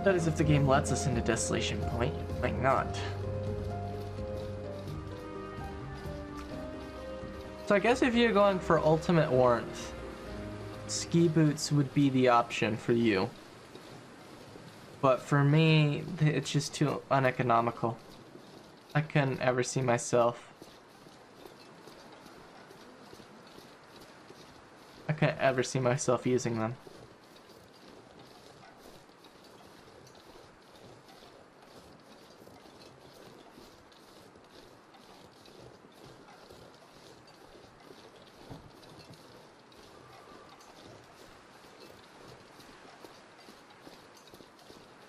That is if the game lets us into Desolation Point. Might not. So I guess if you're going for ultimate warmth, ski boots would be the option for you. But for me, it's just too uneconomical. I couldn't ever see myself. I couldn't ever see myself using them.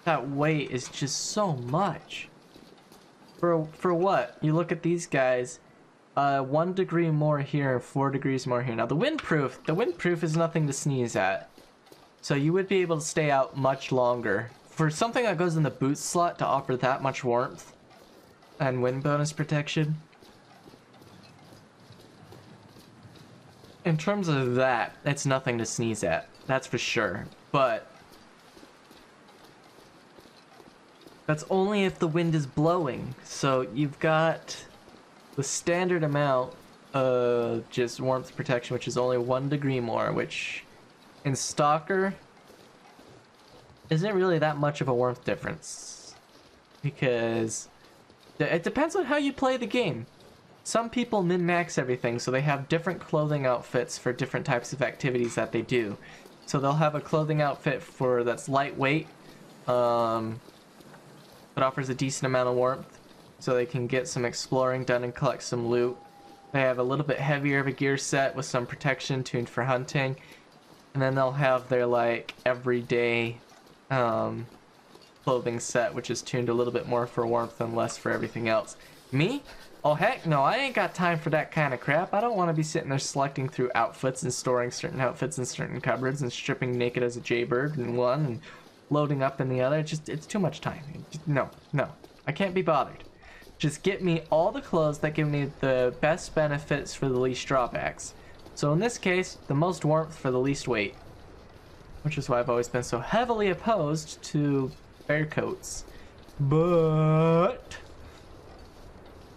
That weight is just so much. For what? You look at these guys, 1 degree more here and 4 degrees more here. Now the windproof is nothing to sneeze at. So you would be able to stay out much longer. For something that goes in the boot slot to offer that much warmth and wind bonus protection. In terms of that, it's nothing to sneeze at. That's for sure. But that's only if the wind is blowing. So you've got the standard amount of just warmth protection, which is only 1 degree more, which in Stalker isn't really that much of a warmth difference. Because it depends on how you play the game. Some people min-max everything, so they have different clothing outfits for different types of activities that they do. So they'll have a clothing outfit that's lightweight, that offers a decent amount of warmth, so they can get some exploring done and collect some loot. They have a little bit heavier of a gear set with some protection tuned for hunting, and then they'll have their like everyday clothing set, which is tuned a little bit more for warmth and less for everything else. Me? Oh heck no, I ain't got time for that kind of crap. I don't want to be sitting there selecting through outfits and storing certain outfits in certain cupboards and stripping naked as a jaybird in one and loading up in the other. It's too much time. No, I can't be bothered. Just get me all the clothes that give me the best benefits for the least drawbacks. So in this case, the most warmth for the least weight, which is why I've always been so heavily opposed to bear coats. But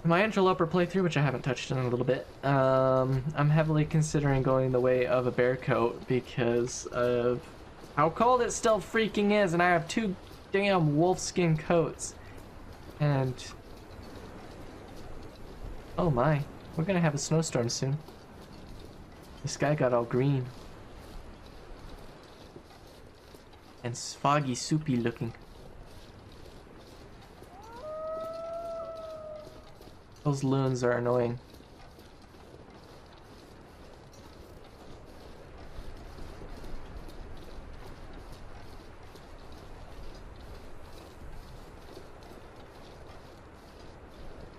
my interloper playthrough, which I haven't touched in a little bit, I'm heavily considering going the way of a bear coat because of how cold it still freaking is, and I have 2 damn wolfskin coats. And oh my, we're gonna have a snowstorm soon. The sky got all green and foggy, soupy looking. Those loons are annoying.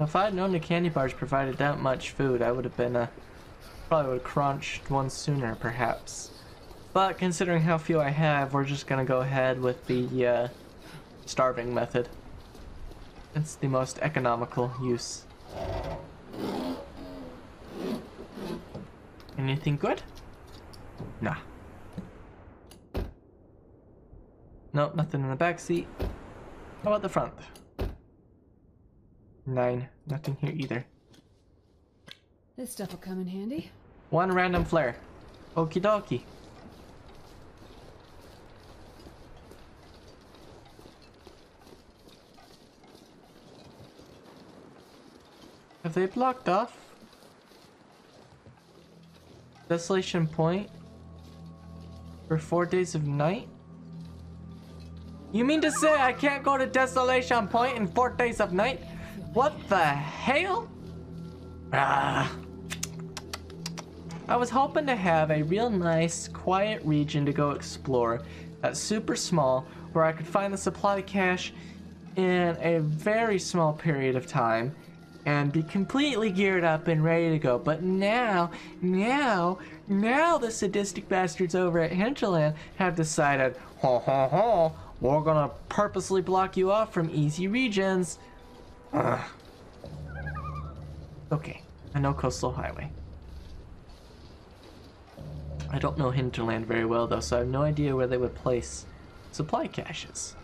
If I had known the candy bars provided that much food, I would have been probably would have crunched one sooner, perhaps. But considering how few I have, we're just gonna go ahead with the starving method. It's the most economical use. Anything good? Nah. Nope, nothing in the back seat. How about the front? 9. Nothing here either. This stuff will come in handy. 1 random flare. Okie dokie. Have they blocked off Desolation Point for 4 days of night? You mean to say I can't go to Desolation Point in 4 days of night? What the hell? Ah. I was hoping to have a real nice, quiet region to go explore that's super small, where I could find the supply cache in a very small period of time and be completely geared up and ready to go. But now the sadistic bastards over at Hinterland have decided, we're gonna purposely block you off from easy regions. Okay, I know Coastal Highway. I don't know Hinterland very well though, so I have no idea where they would place supply caches.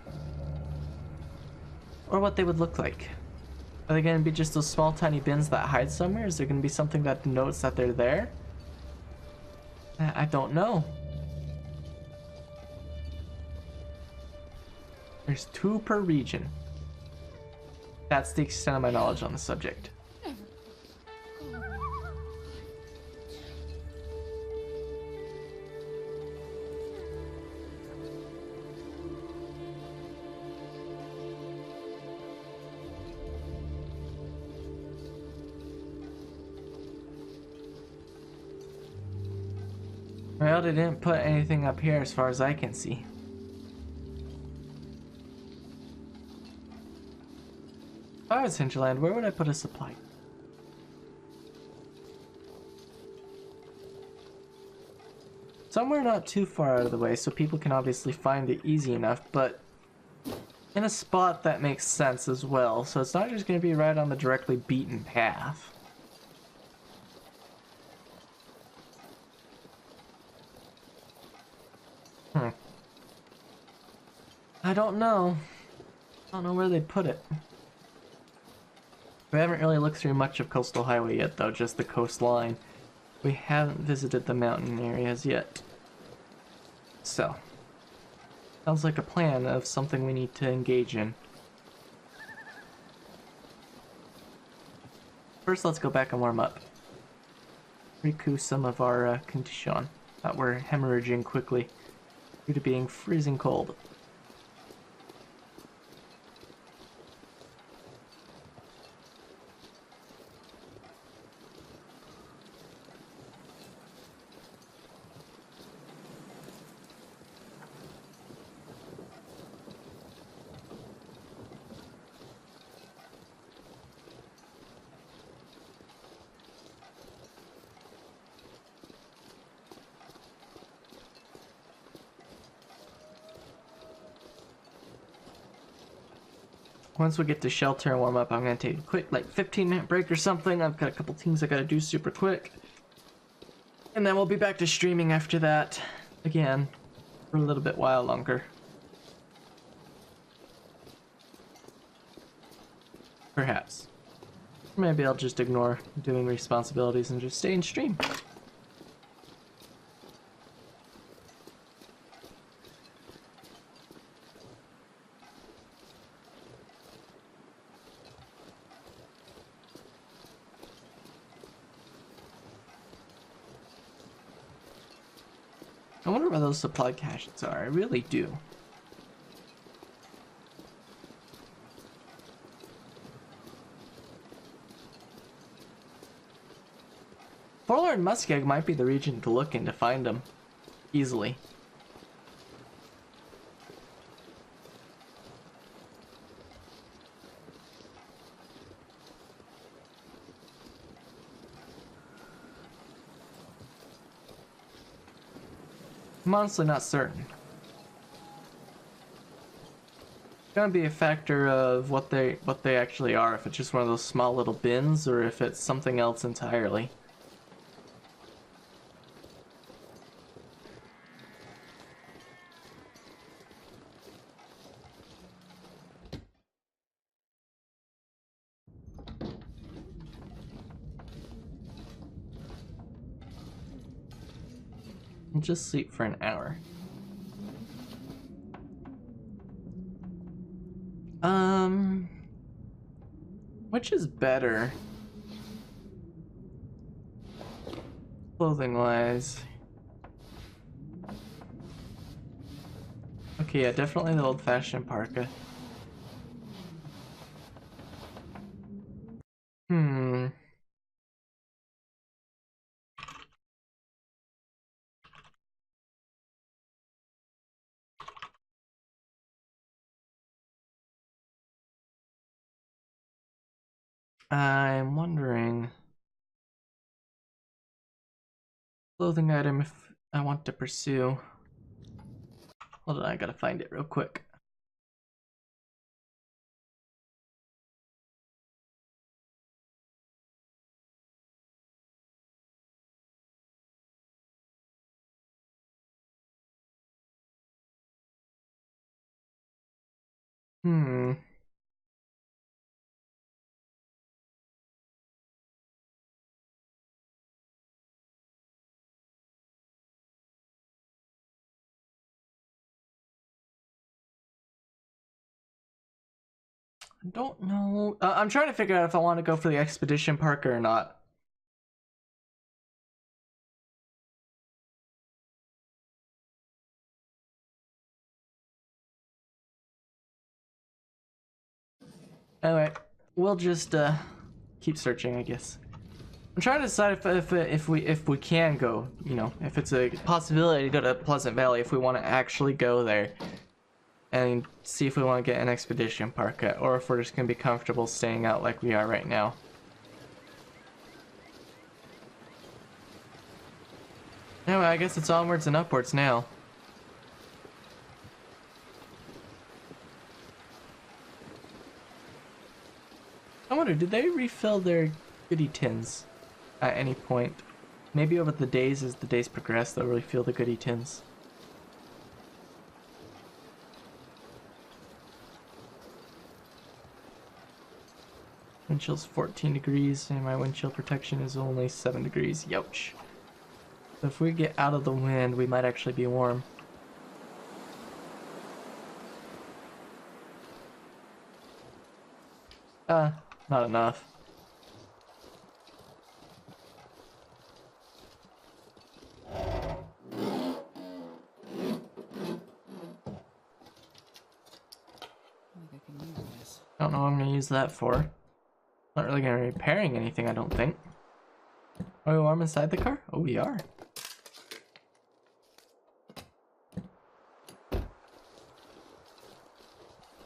or what they would look like. Are they going to be just those small tiny bins that hide somewhere? Is there going to be something that denotes that they're there? I don't know. There's 2 per region. That's the extent of my knowledge on the subject. Well, they didn't put anything up here as far as I can see. If I was Hinterland, where would I put a supply? Somewhere not too far out of the way so people can obviously find it easy enough, but in a spot that makes sense as well, so it's not just going to be right on the directly beaten path. I don't know. I don't know where they'd put it. We haven't really looked through much of Coastal Highway yet, though, just the coastline. We haven't visited the mountain areas yet. So, sounds like a plan of something we need to engage in. First, let's go back and warm up. Recoup some of our condition that we're hemorrhaging quickly due to being freezing cold. Once we get to shelter and warm up, I'm gonna take a quick, like, 15-minute break or something. I've got a couple things I gotta do super quick. And then we'll be back to streaming after that, again, for a little bit while longer. Perhaps. Maybe I'll just ignore doing responsibilities and just stay and stream. I wonder where those supply caches are. I really do. Forlorn Muskeg might be the region to look in to find them easily. I'm honestly not certain. It's gonna be a factor of what they actually are. If it's just one of those small little bins, or if it's something else entirely. I'll just sleep for an hour. Which is better? Clothing wise. Okay, yeah, definitely the old-fashioned parka. I'm wondering clothing item if I want to pursue. Hold on, I gotta find it real quick. I don't know. I'm trying to figure out if I want to go for the expedition park or not. Anyway, we'll just keep searching, I guess. I'm trying to decide if we can go, you know, if it's a possibility to go to Pleasant Valley, if we want to actually go there and see if we want to get an expedition park at, or if we're just gonna be comfortable staying out like we are right now. Anyway, I guess it's onwards and upwards now. I wonder, did they refill their goodie tins at any point? Maybe over the days, as the days progress, they'll refill the goodie tins. Wind chill's 14 degrees, and my wind chill protection is only 7 degrees. Youch. So if we get out of the wind, we might actually be warm. Not enough. I don't know what I'm gonna use that for. Not really gonna be repairing anything, I don't think. Are we warm inside the car? Oh, we are.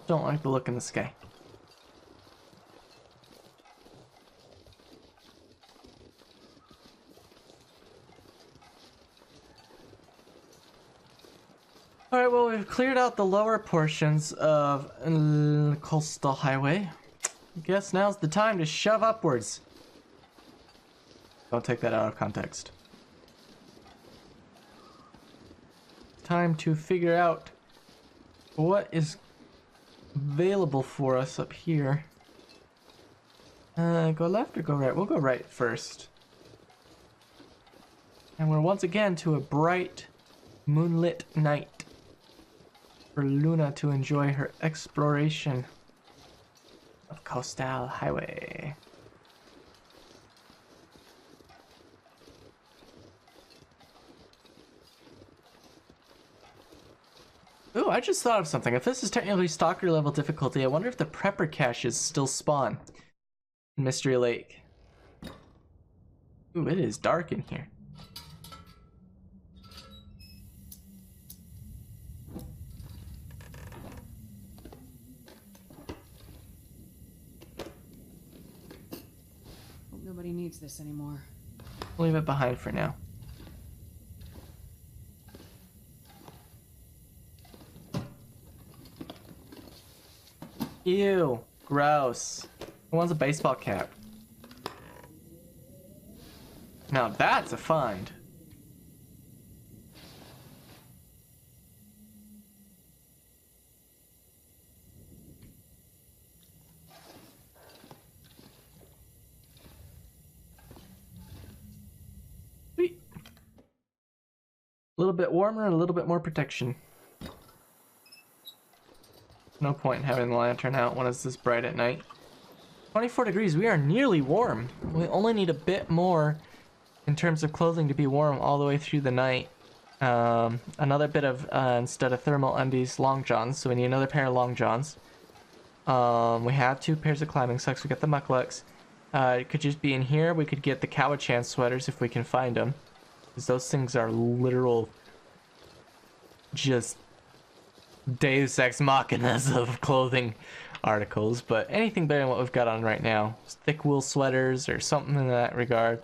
Don't like the look in the sky. Alright, well, we've cleared out the lower portions of Coastal Highway. I guess now's the time to shove upwards. Don't take that out of context. Time to figure out what is available for us up here. Go left or go right? We'll go right first. And we're once again to a bright, moonlit night for Luna to enjoy her exploration of Coastal Highway. Ooh, I just thought of something. If this is technically Stalker level difficulty, I wonder if the prepper caches still spawn in Mystery Lake. Ooh, it is dark in here. Hope nobody needs this anymore. We'll leave it behind for now. Ew, gross. Who wants a baseball cap? Now that's a find. Sweet. A little bit warmer, a little bit more protection. No point in having the lantern out when it's this bright at night. 24 degrees, we are nearly warm. We only need a bit more in terms of clothing to be warm all the way through the night. Another bit of, instead of thermal undies, long johns, so we need another pair of long johns. We have 2 pairs of climbing socks, we got the mucklucks. It could just be in here, we could get the Cowichan sweaters if we can find them. Because those things are literal, just Deus Ex Machinas of clothing articles, but anything better than what we've got on right now. Thick wool sweaters or something in that regard.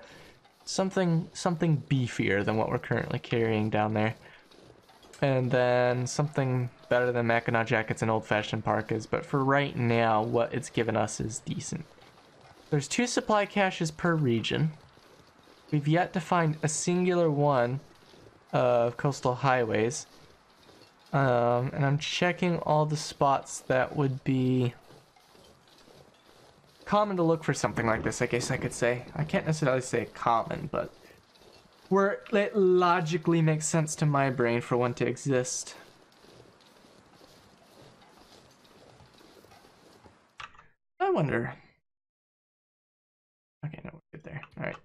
Something beefier than what we're currently carrying down there. And then something better than Mackinac jackets and old-fashioned parkas, but for right now, what it's given us is decent. There's 2 supply caches per region. We've yet to find a singular one of coastal highways. And I'm checking all the spots that would be common to look for something like this, I guess I could say. I can't necessarily say common, but where it logically makes sense to my brain for one to exist. wonder. Okay, no, we're good there. All right.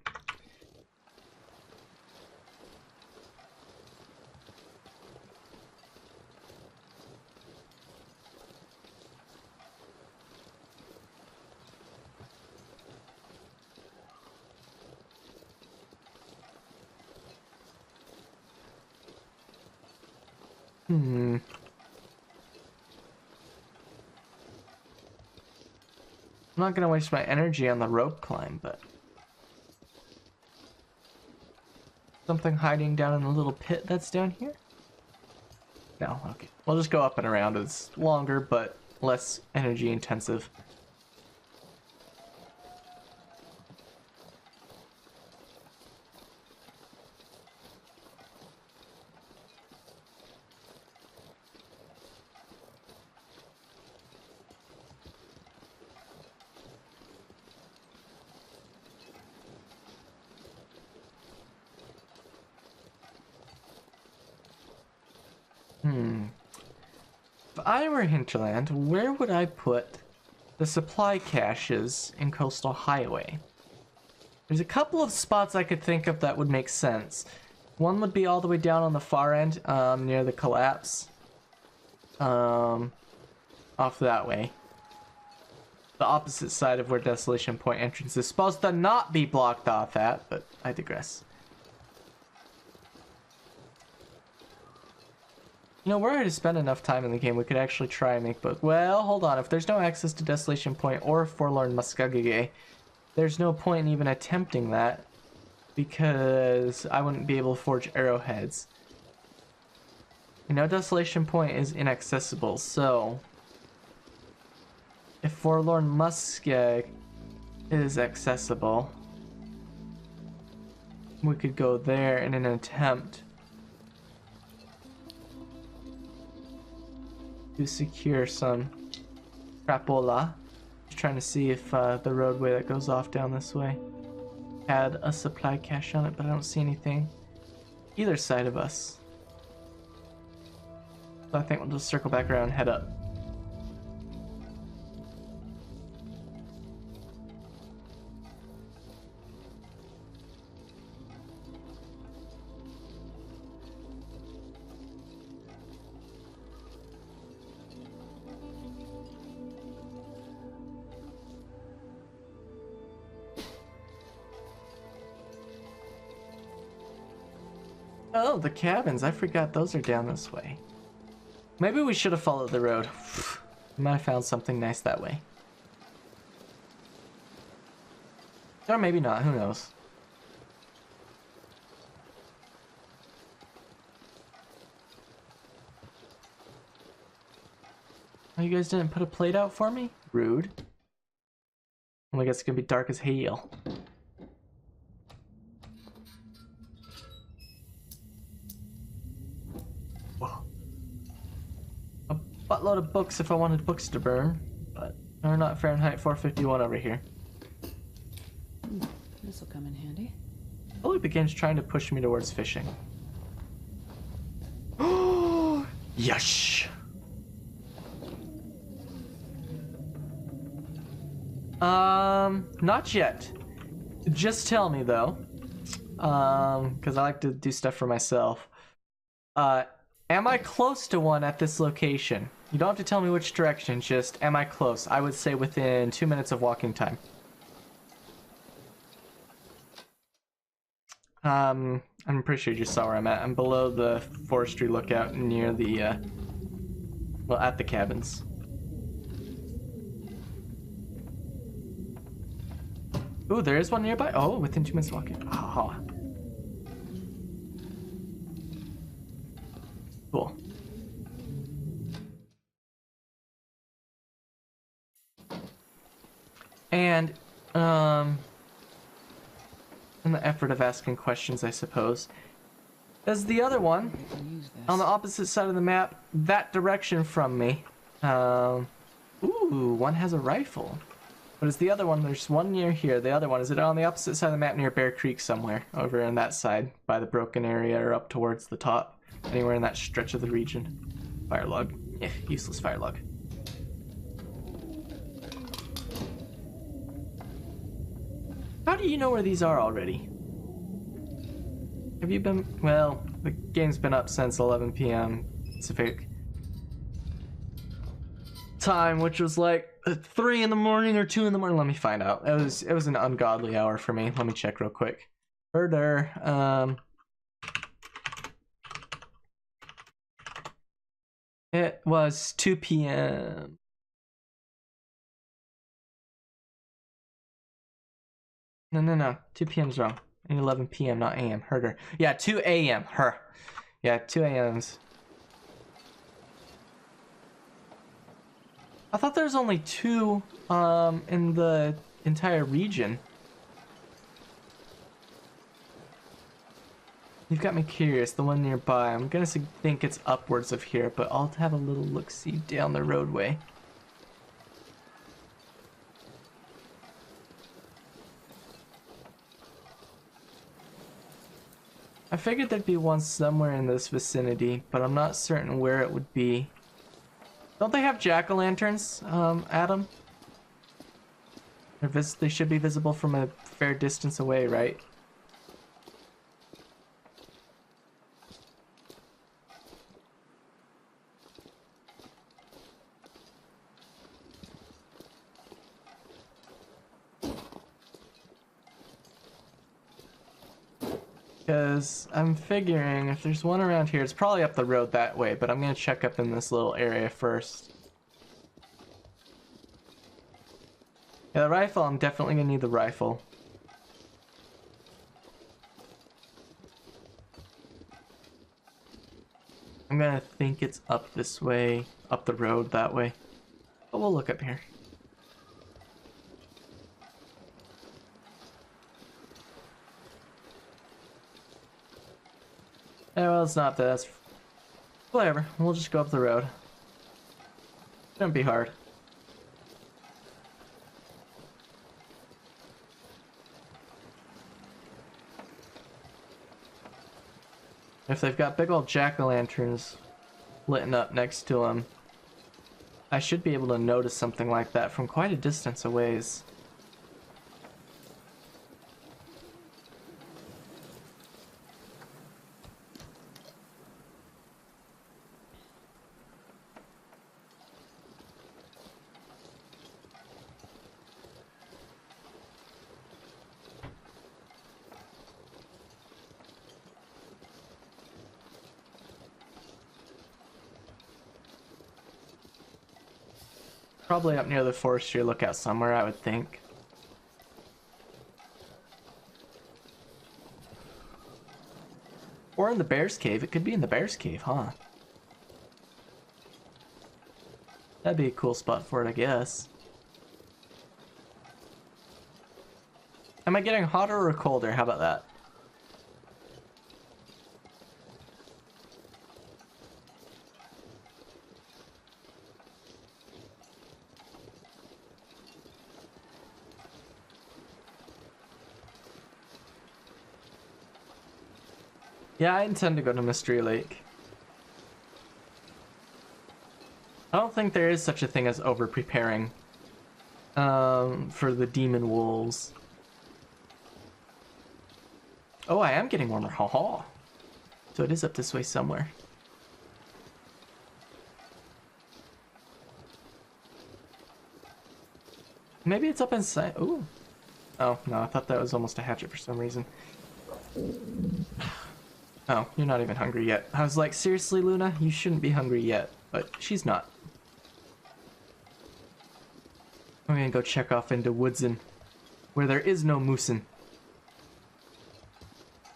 I'm not gonna waste my energy on the rope climb, but something hiding down in the little pit that's down here? No, okay. We'll just go up and around. It's longer, but less energy intensive. If I were Hinterland, where would I put the supply caches in Coastal Highway? There's a couple of spots I could think of that would make sense. One would be all the way down on the far end, near the collapse. Off that way. The opposite side of where Desolation Point entrance is supposed to not be blocked off at, but I digress. You know, were I to spend enough time in the game, we could actually try and make both. Well, hold on. If there's no access to Desolation Point or Forlorn Muskogee, there's no point in even attempting that, because I wouldn't be able to forge arrowheads. You know, Desolation Point is inaccessible, so if Forlorn Muskeg is accessible, we could go there in an attempt to secure some crapola. Just trying to see if the roadway that goes off down this way had a supply cache on it, but I don't see anything either side of us. So I think we'll just circle back around and head up. Oh, the cabins. I forgot those are down this way. Maybe we should have followed the road. We might have found something nice that way. Or maybe not. Who knows? Oh, you guys didn't put a plate out for me? Rude. Oh, I guess it's gonna be dark as hell. Buttload of books if I wanted books to burn, but they're not Fahrenheit 451 over here. This will come in handy. Slowly begins trying to push me towards fishing. Oh, yes. Not yet. Just tell me though, because I like to do stuff for myself. Am I close to one at this location? You don't have to tell me which direction, just am I close? I would say within 2 minutes of walking time. I'm pretty sure you just saw where I'm at. I'm below the forestry lookout near the, well, at the cabins. Ooh, there is one nearby? Oh, within 2 minutes of walking. Oh. Cool. And, in the effort of asking questions, I suppose, as the other one, on the opposite side of the map, that direction from me, ooh, one has a rifle. But is the other one, there's one near here, the other one, is it on the opposite side of the map near Bear Creek somewhere, over on that side, by the broken area, or up towards the top, anywhere in that stretch of the region? Fire log. Yeah, useless fire log. How do you know where these are already? Have you been... Well, the game's been up since 11 p.m. Pacific time, which was like 3 in the morning or 2 in the morning. Let me find out. It was an ungodly hour for me. Let me check real quick. Murder. It was 2 p.m. No. 2 p.m. is wrong. 11 p.m. not a.m. Herder. Yeah, 2 a.m. Her. Yeah, 2 a.m.s. I thought there was only 2 in the entire region. You've got me curious. The one nearby. I'm gonna think it's upwards of here, but I'll have a little look-see down the roadway. I figured there'd be one somewhere in this vicinity, but I'm not certain where it would be. Don't they have jack-o'-lanterns, Adam? They should be visible from a fair distance away, right? Because I'm figuring if there's one around here, it's probably up the road that way, but I'm going to check up in this little area first. Yeah, the rifle, I'm definitely going to need the rifle. I'm going to think it's up this way, up the road that way. But we'll look up here. Yeah, well, it's not that. That's whatever. We'll just go up the road. Shouldn't be hard. If they've got big old jack-o'-lanterns lit up next to them, I should be able to notice something like that from quite a distance away. Probably up near the forestry lookout somewhere, I would think. Or in the bear's cave. It could be in the bear's cave, huh? That'd be a cool spot for it, I guess. Am I getting hotter or colder? How about that? Yeah, I intend to go to Mystery Lake. I don't think there is such a thing as over-preparing for the demon wolves. Oh, I am getting warmer. Ha-ha. So it is up this way somewhere. Maybe it's up inside. Ooh. Oh, no, I thought that was almost a hatchet for some reason. Oh, you're not even hungry yet. I was like, seriously, Luna? You shouldn't be hungry yet. But she's not. I'm gonna go check off into Woodson, where there is no moosin.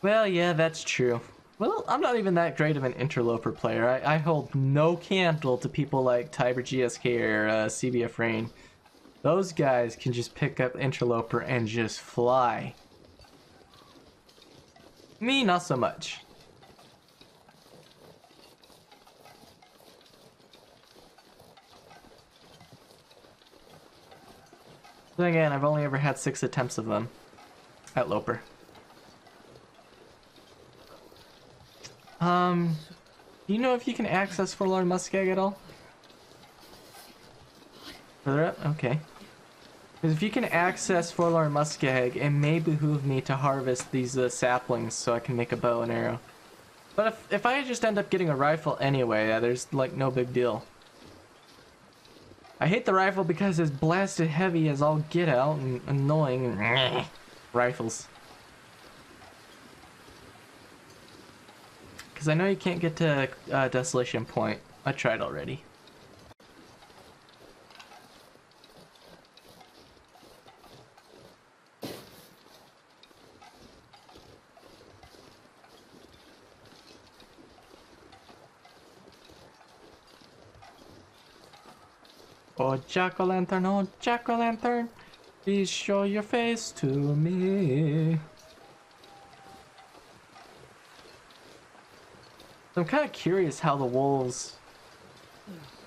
Well, yeah, that's true. Well, I'm not even that great of an interloper player. I hold no candle to people like Tiber GSK or CBF Rain. Those guys can just pick up interloper and just fly. Me, not so much. Then again, I've only ever had 6 attempts of them at Loper. Do you know if you can access Forlorn Muskeg at all? Further up? Okay. if you can access Forlorn Muskeg, it may behoove me to harvest these saplings so I can make a bow and arrow. But if I just end up getting a rifle anyway, there's like no big deal. I hate the rifle because it's blasted heavy as all get out and annoying and rifles. Because I know you can't get to Desolation Point. I tried already. Oh, jack-o'-lantern, please show your face to me. I'm kind of curious how the wolves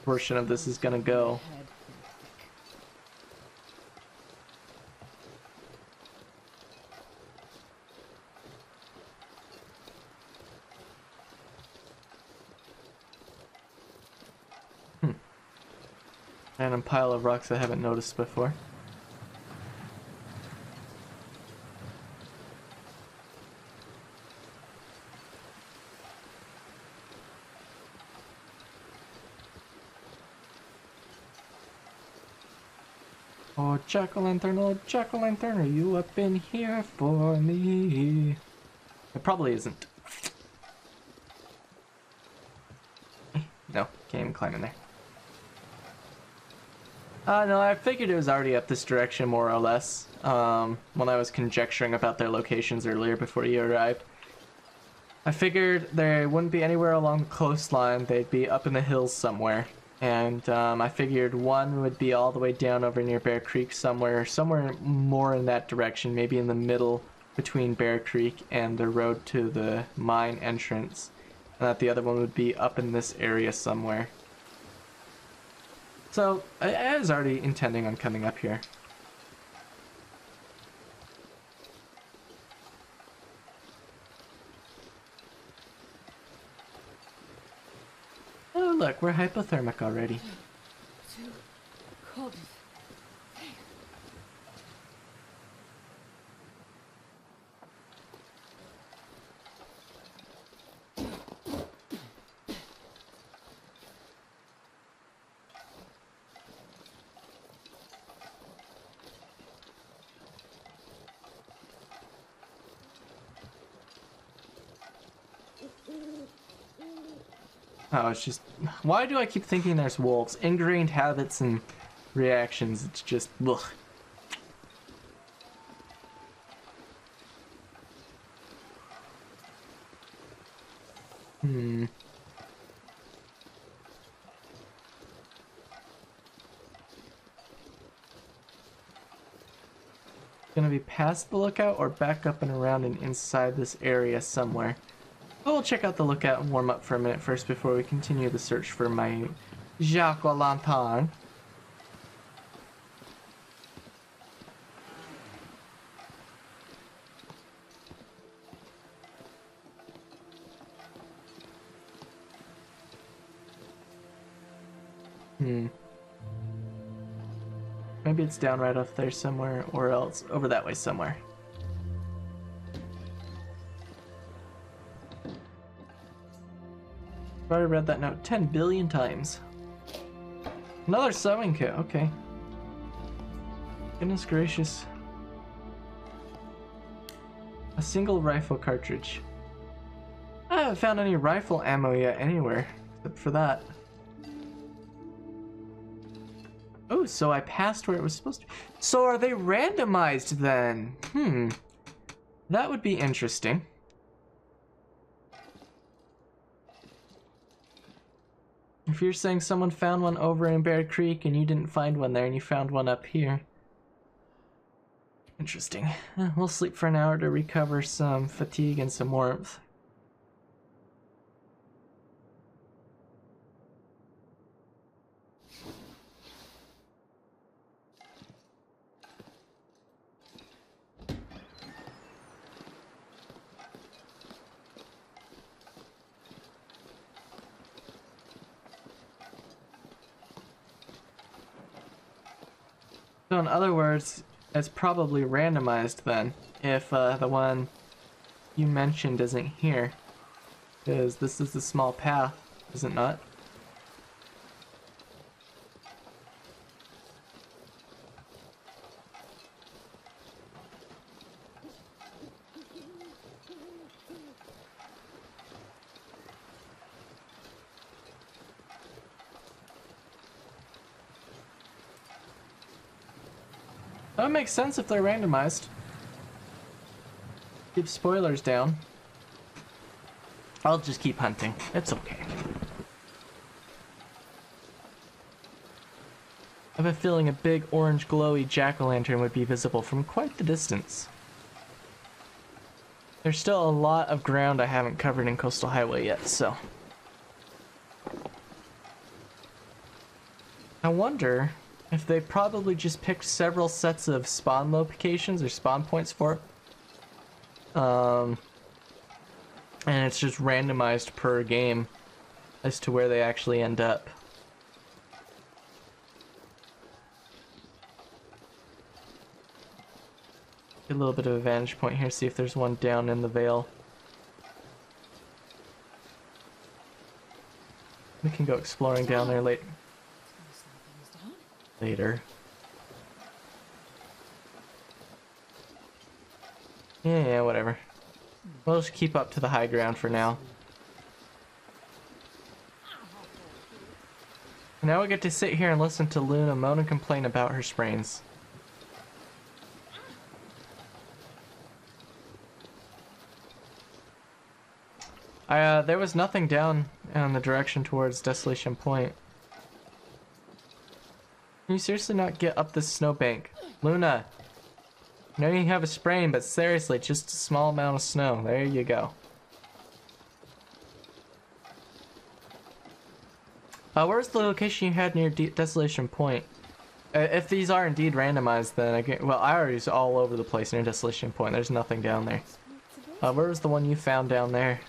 portion of this is gonna go. Random pile of rocks I haven't noticed before. Oh, jack-o'-lantern, are you up in here for me? It probably isn't. No, can't even climb in there. No, I figured it was already up this direction, more or less, when I was conjecturing about their locations earlier before you arrived. I figured they wouldn't be anywhere along the coastline, they'd be up in the hills somewhere. And I figured one would be all the way down over near Bear Creek somewhere more in that direction, maybe in the middle between Bear Creek and the road to the mine entrance. And that the other one would be up in this area somewhere. So, I was already intending on coming up here. Oh look, we're hypothermic already. Too cold. Oh, it's just... Why do I keep thinking there's wolves? Ingrained habits and reactions, it's just... Ugh. Gonna be past the lookout or back up and around and inside this area somewhere. We'll check out the lookout and warm up for a minute first before we continue the search for my jack-o'-lantern. Maybe it's down right off there somewhere, or else over that way somewhere. I've already read that note 10 billion times. Another sewing kit, okay. Goodness gracious. A single rifle cartridge. I haven't found any rifle ammo yet anywhere, except for that. Oh, so I passed where it was supposed to. So are they randomized then? That would be interesting. If you're saying someone found one over in Bear Creek and you didn't find one there and you found one up here. Interesting. We'll sleep for an hour to recover some fatigue and some warmth. So in other words, it's probably randomized then, if the one you mentioned isn't here. Because this is the small path, is it not? That would make sense if they're randomized. Keep spoilers down. I'll just keep hunting. It's okay. I have a feeling a big orange glowy jack-o'-lantern would be visible from quite the distance. There's still a lot of ground I haven't covered in Coastal Highway yet, so... I wonder if they probably just picked several sets of spawn locations or spawn points for it. And it's just randomized per game as to where they actually end up. Get a little bit of a vantage point here, see if there's one down in the Vale. We can go exploring down there later. Yeah, whatever. We'll just keep up to the high ground for now. Now we get to sit here and listen to Luna moan and complain about her sprains. There was nothing down in the direction towards Desolation Point. Can you seriously not get up this snowbank? Luna! I know you have a sprain, but seriously, just a small amount of snow. There you go. Where's the location you had near Desolation Point? If these are indeed randomized, then I get... Well, Irie's all over the place near Desolation Point. There's nothing down there. Where was the one you found down there?